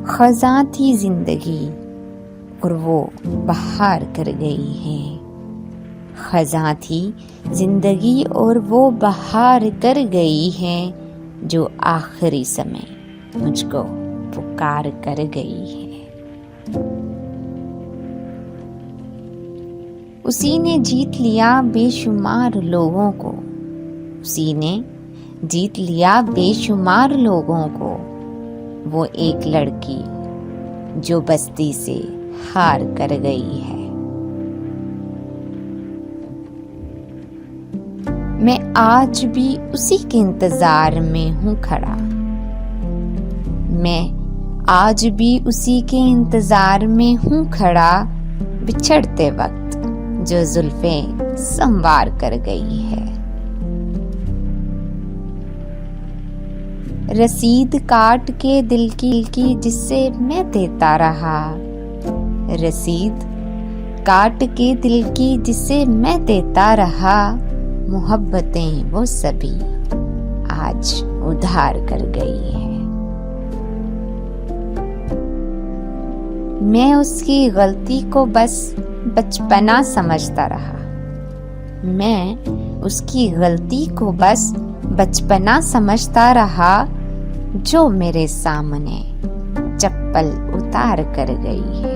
खज़ां थी जिंदगी और वो बहार कर गई है। खज़ां थी जिंदगी और वो बहार कर गई है, जो आखिरी समय मुझको पुकार कर गई है। उसी ने जीत लिया बेशुमार लोगों को, उसी ने जीत लिया बेशुमार लोगों को। वो एक लड़की जो बस्ती से हार कर गई है। मैं आज भी उसी के इंतजार में हूँ खड़ा, मैं आज भी उसी के इंतजार में हूँ खड़ा, बिछड़ते वक्त जो जुल्फें संवार कर गई है। रसीद काट के दिल की जिससे मैं देता रहा, रसीद काट के दिल की जिससे मैं देता रहा, मोहब्बतें वो सभी आज उधार कर गई है। मैं उसकी गलती को बस बचपना समझता रहा, मैं उसकी गलती को बस बचपना समझता रहा, जो मेरे सामने चप्पल उतार कर गई है।